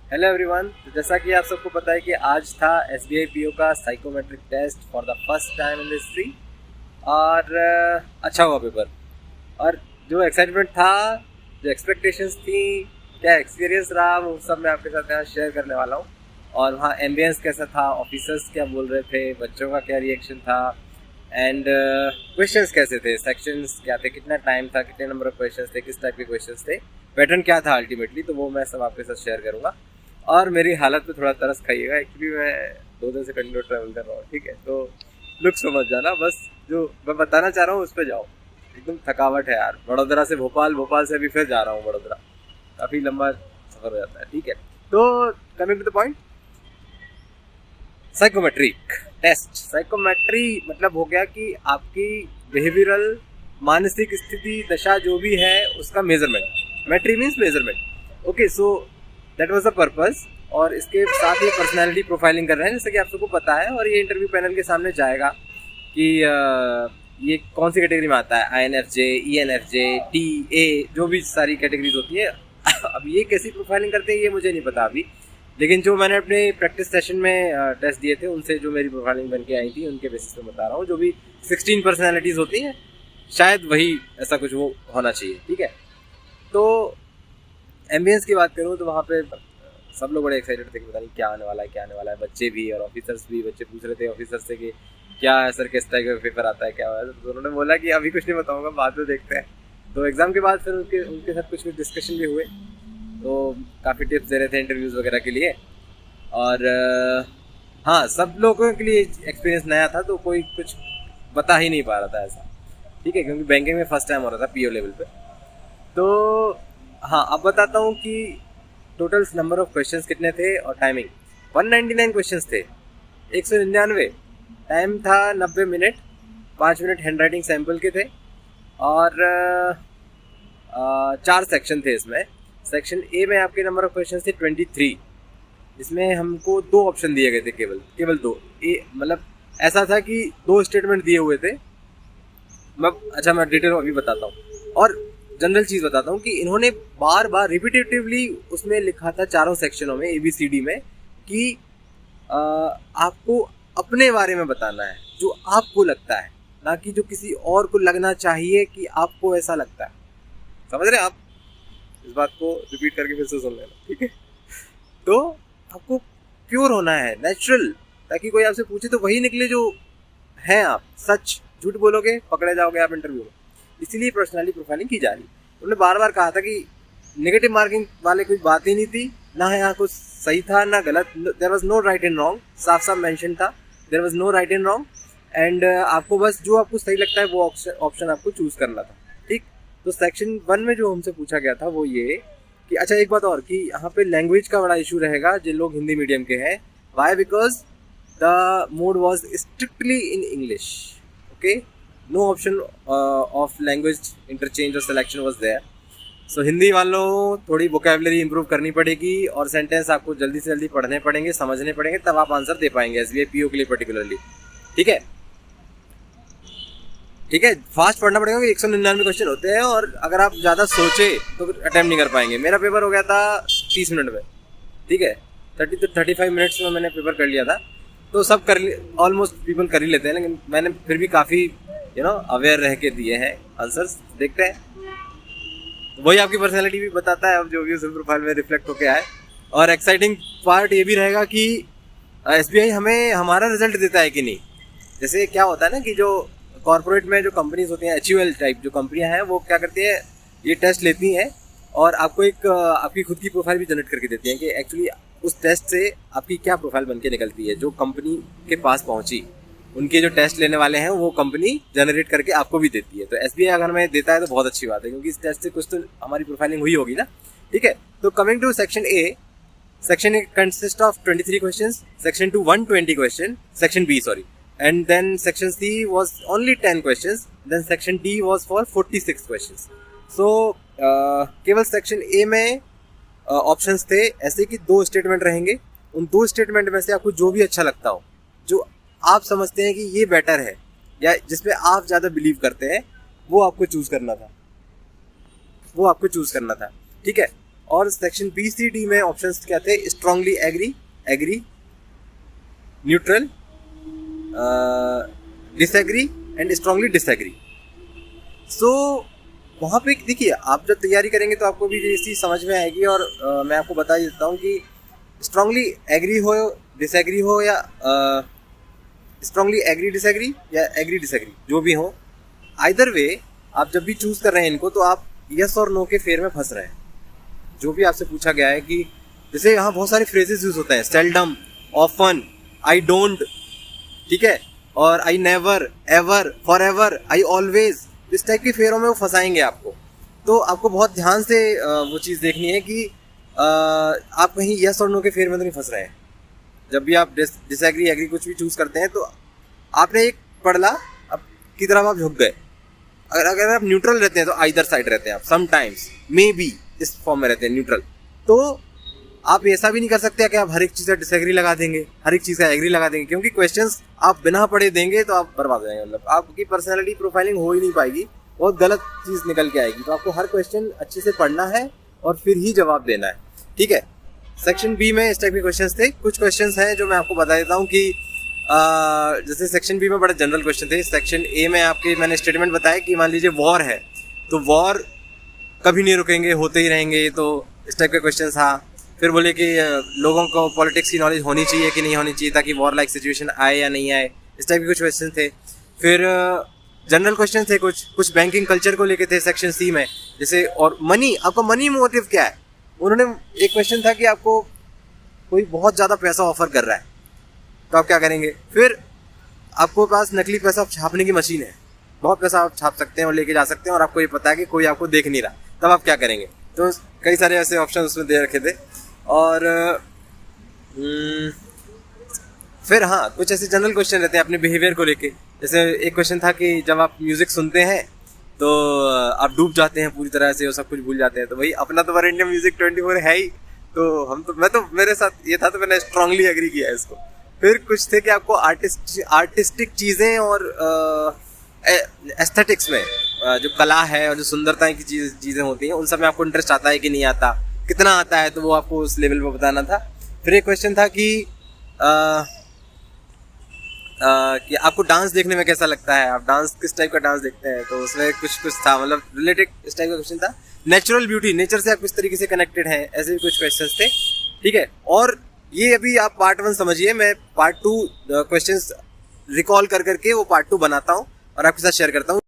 Hello everyone. तो जैसा कि आप सबको पता है कि आज था एसबीआई पीओ का psychometric test for the first time in history. और अच्छा हुआ पेपर। और जो एक्साइटमेंट था, जो एक्सपेक्टेशंस थी, क्या एक्सपीरियंस रहा, वो सब मैं आपके साथ यहाँ शेयर करने वाला हूँ। और वहाँ एम्बियंस कैसा था, ऑफिसर्स क्या बोल रहे थे, बच्चों का क्या रिएक्शन था, एंड क्वेश्चंस कैसे थे, सेक्शंस क्या थे, कितना टाइम था, कितने नंबर ऑफ क्वेश्चंस थे, किस टाइप के क्वेश्चंस थे, पैटर्न क्या था अल्टीमेटली। तो वो मैं सब आपके साथ शेयर करूँगा। और मेरी हालत पे थोड़ा तरस खाइएगा, एक्चुअली मैं 2 दिन से कंटिन्यू ट्रैवल कर रहा हूँ, ठीक है। तो लुक समझ जाना, बस जो मैं बताना चाह रहा हूँ उस पर जाओ। एकदम थकावट है यार। बड़ोदरा से भोपाल, भोपाल से अभी फिर जा रहा हूँ बड़ोदरा। काफ़ी लंबा सफ़र हो जाता है, ठीक है। तो coming to the point, psychometric test. Psychometry मतलब हो गया कि आपकी बिहेवियरल, मानसिक स्थिति, दशा जो भी है उसका measurement. Metry means measurement. Okay, so that was the purpose. और इसके साथ ही पर्सनालिटी प्रोफाइलिंग कर रहे हैं, जैसे कि आप सबको पता है। और ये इंटरव्यू पैनल के सामने जाएगा कि ये कौन सी कैटेगरी में आता है, INFJ, ENFJ, TA, जो भी सारी कैटेगरीज होती है। अब ये कैसी प्रोफाइलिंग करते हैं ये मुझे नहीं पता अभी, लेकिन जो मैंने अपने प्रैक्टिस सेशन में टेस्ट दिए थे उनसे जो मेरी प्रोफाइलिंग बन के आई थी उनके बेसिस पे बता रहा हूँ। जो भी 16 पर्सनैलिटीज़ होती हैं, शायद वही ऐसा कुछ वो होना चाहिए, ठीक है। तो एम्बियंस की बात करूँ तो वहाँ पे सब लोग बड़े एक्साइटेड थे कि पता नहीं क्या आने वाला है, क्या आने वाला है। बच्चे भी और ऑफिसर्स भी। बच्चे पूछ रहे थे ऑफिसर से कि क्या है सर, किस टाइप का पेपर आता है, क्या हुआ है। तो उन्होंने बोला कि अभी कुछ नहीं बताऊँगा, बाद में देखते हैं। तो एग्ज़ाम के बाद फिर उनके साथ कुछ डिस्कशन भी हुए, तो काफ़ी टिप्स दे रहे थे इंटरव्यूज़ वगैरह के लिए। और हाँ, सब लोगों के लिए एक्सपीरियंस नया था, तो कोई कुछ बता ही नहीं पा रहा था ऐसा, ठीक है, क्योंकि बैंकिंग में फर्स्ट टाइम हो रहा था पीओ लेवल पे। तो हाँ, अब बताता हूँ कि टोटल नंबर ऑफ क्वेश्चंस कितने थे और टाइमिंग। 199 क्वेश्चंस थे, 199। टाइम था 90 minute, 5 minute hand writing sample के थे। और 4 सेक्शन थे इसमें। सेक्शन ए में आपके नंबर ऑफ क्वेश्चंस थे 23। इसमें हमको 2 ऑप्शन दिए गए थे, केवल 2। मतलब ऐसा था कि 2 स्टेटमेंट दिए हुए थे। मैं डिटेल अभी बताता हूँ। और जनरल चीज़ बताता हूँ कि इन्होंने बार बार रिपीटेटिवली उसमें लिखा था, चारों सेक्शनों में, ABCD में, कि आपको अपने बारे में बताना है, जो आपको लगता है, ना कि जो किसी और को लगना चाहिए कि आपको ऐसा लगता है। समझ रहे हैं आप? इस बात को रिपीट करके फिर से सुन लेना, ठीक है। तो आपको प्योर होना है, नेचुरल, ताकि कोई आपसे पूछे तो वही निकले जो हैं आप। सच झूठ बोलोगे पकड़े जाओगे आप इंटरव्यू में। इसीलिए पर्सनैलिटी प्रोफाइलिंग की जा रही है। उन्होंने बार बार कहा था कि नेगेटिव मार्किंग वाले कोई बात ही नहीं थी, ना यहाँ कुछ सही था ना गलत। There was no right and wrong, साफ साफ मेंशन था, there was no right and wrong. And आपको बस जो आपको सही लगता है वो ऑप्शन आपको चूज करना था, ठीक। तो सेक्शन 1 में जो हमसे पूछा गया था वो ये कि अच्छा, एक बात और, कि यहाँ पे लैंग्वेज का बड़ा इशू रहेगा जिन लोग हिंदी मीडियम के हैं। Why? Because the mode was strictly in English. Okay, no option of language interchange और selection was there. So Hindi वालों थोड़ी वोकेबलरी इंप्रूव करनी पड़ेगी और सेंटेंस आपको जल्दी से जल्दी पढ़ने पड़ेंगे, समझने पड़ेंगे, तब आप आंसर दे पाएंगे एसबीआई पीओ के लिए पर्टिकुलरली, ठीक है। ठीक है, फास्ट पढ़ना पड़ेगा, 199 क्वेश्चन होते हैं, और अगर आप ज़्यादा सोचे तो अटेम्प्ट नहीं कर पाएंगे। मेरा पेपर हो गया था 30 मिनट में, ठीक है। 30 to 35 मिनट्स में मैंने पेपर कर लिया था। तो सब ऑलमोस्ट पीपल कर ही लेते हैं, लेकिन मैंने फिर भी काफ़ी अवेयर रह के दिए हैं आंसर्स। देखते हैं, वही आपकी पर्सनैलिटी भी बताता है, अब जो भी उस प्रोफाइल में रिफ्लेक्ट होके आए। और एक्साइटिंग पार्ट ये भी रहेगा कि एसबीआई हमें हमारा रिजल्ट देता है कि नहीं। जैसे क्या होता है ना कि जो कॉर्पोरेट में जो कंपनीज होती हैं, HUL टाइप जो कंपनियां हैं, वो क्या करती है, ये टेस्ट लेती हैं और आपको एक आपकी खुद की प्रोफाइल भी जनरेट करके देती हैं कि एक्चुअली उस टेस्ट से आपकी क्या प्रोफाइल बन के निकलती है। जो कंपनी के पास पहुंची, उनके जो टेस्ट लेने वाले हैं वो कंपनी जनरेट करके आपको भी देती है। तो एसबीआई अगर हमें देता है तो बहुत अच्छी बात है, क्योंकि इस टेस्ट से कुछ तो हमारी प्रोफाइलिंग हुई होगी ना, ठीक है। तो coming to section A, section A consist of 23 questions, section 2 120 question, section B sorry, and then section C was only 10 questions, then section D was for 46 questions. So केवल सेक्शन A में options थे ऐसे कि 2 statement रहेंगे। उन 2 statement में से आपको जो भी अच्छा लगता हो, जो आप समझते हैं कि ये बेटर है या जिसमें आप ज़्यादा बिलीव करते हैं, वो आपको चूज़ करना था, ठीक है। और सेक्शन बी सी डी में ऑप्शंस क्या थे? Strongly agree, agree, neutral, disagree and strongly disagree. So वहाँ पे देखिए, आप जब तैयारी करेंगे तो आपको भी ये चीज़ समझ में आएगी। और मैं आपको बता देता हूँ कि स्ट्रांगली एग्री हो, डिसएग्री हो, या स्ट्रांगली एग्री डिसएग्री या एग्री डिसएग्री, जो भी हो, आइदर वे आप जब भी चूज़ कर रहे हैं इनको, तो आप यस और नो के फेयर में फंस रहे हैं। जो भी आपसे पूछा गया है कि जैसे यहाँ बहुत सारे फ्रेजेस यूज होते हैं, सेल्डम, ऑफन, आई डोंट, ठीक है, और I never, ever, for ever, I always, इस टाइप की फेयरों में वो फंसाएंगे आपको। तो आपको बहुत ध्यान से वो चीज़ देखनी है कि आप कहीं यस और नो के फेयर में तो नहीं फंस रहे हैं। जब भी आप डिसएग्री, एग्री कुछ भी चूज़ करते हैं, तो आपने एक पढ़ला, अब की तरफ आप झुक गए। अगर आप न्यूट्रल रहते हैं तो आइदर साइड रहते हैं आप, समटाइम्स, मे बी, इस फॉर्म में रहते हैं न्यूट्रल। तो आप ऐसा भी नहीं कर सकते कि आप हर एक चीज़ का डिसएग्री लगा देंगे, हर एक चीज़ का एग्री लगा देंगे, क्योंकि क्वेश्चंस आप बिना पढ़े देंगे तो आप बर्बाद हो जाएंगे। मतलब आपकी पर्सनैलिटी प्रोफाइलिंग हो ही नहीं पाएगी, बहुत गलत चीज़ निकल के आएगी। तो आपको हर क्वेश्चन अच्छे से पढ़ना है और फिर ही जवाब देना है, ठीक है। सेक्शन बी में इस टाइप के क्वेश्चंस थे। कुछ क्वेश्चंस हैं जो मैं आपको बता देता हूँ कि जैसे सेक्शन बी में बड़े जनरल क्वेश्चन थे। सेक्शन ए में आपके मैंने स्टेटमेंट बताया कि मान लीजिए वॉर है, तो वॉर कभी नहीं रुकेंगे, होते ही रहेंगे, तो इस टाइप के क्वेश्चन था। फिर बोले कि लोगों को पॉलिटिक्स की नॉलेज होनी चाहिए कि नहीं होनी चाहिए ताकि वॉर लाइक सिचुएशन आए या नहीं आए, इस टाइप के कुछ क्वेश्चन थे। फिर जनरल क्वेश्चन थे, कुछ बैंकिंग कल्चर को लेके थे सेक्शन सी में, जैसे, और मनी, आपका मनी मोटिव क्या है। उन्होंने एक क्वेश्चन था कि आपको कोई बहुत ज़्यादा पैसा ऑफर कर रहा है तो आप क्या करेंगे। फिर आपको पास नकली पैसा छापने की मशीन है, बहुत पैसा आप छाप सकते हैं और लेके जा सकते हैं, और आपको ये पता है कि कोई आपको देख नहीं रहा, तब आप क्या करेंगे। तो कई सारे ऐसे ऑप्शन उसमें दे रखे थे। और फिर हाँ, कुछ ऐसे जनरल क्वेश्चन रहते हैं अपने बिहेवियर को लेके। जैसे एक क्वेश्चन था कि जब आप म्यूज़िक सुनते हैं तो आप डूब जाते हैं पूरी तरह से और सब कुछ भूल जाते हैं। तो भाई अपना तो इंडियन म्यूजिक 24 है ही, तो मैं तो मेरे साथ ये था, तो मैंने स्ट्रांगली एग्री किया इसको। फिर कुछ थे कि आपको आर्टिस्टिक चीज़ें और एस्थेटिक्स में जो कला है और जो सुंदरता की चीज़ें होती हैं, उन सब में आपको इंटरेस्ट आता है कि नहीं आता, कितना आता है, तो वो आपको उस लेवल पर बताना था। फिर एक क्वेश्चन था कि आपको डांस देखने में कैसा लगता है, आप डांस किस टाइप का डांस देखते हैं, तो उसमें कुछ था, मतलब रिलेटेड इस टाइप का क्वेश्चन था। नेचुरल ब्यूटी, नेचर से आप किस तरीके से कनेक्टेड हैं, ऐसे भी कुछ क्वेश्चंस थे, ठीक है। और ये अभी आप पार्ट 1 समझिए, मैं पार्ट 2 क्वेश्चंस रिकॉल करके वो पार्ट 2 बनाता हूँ और आपके साथ शेयर करता हूँ।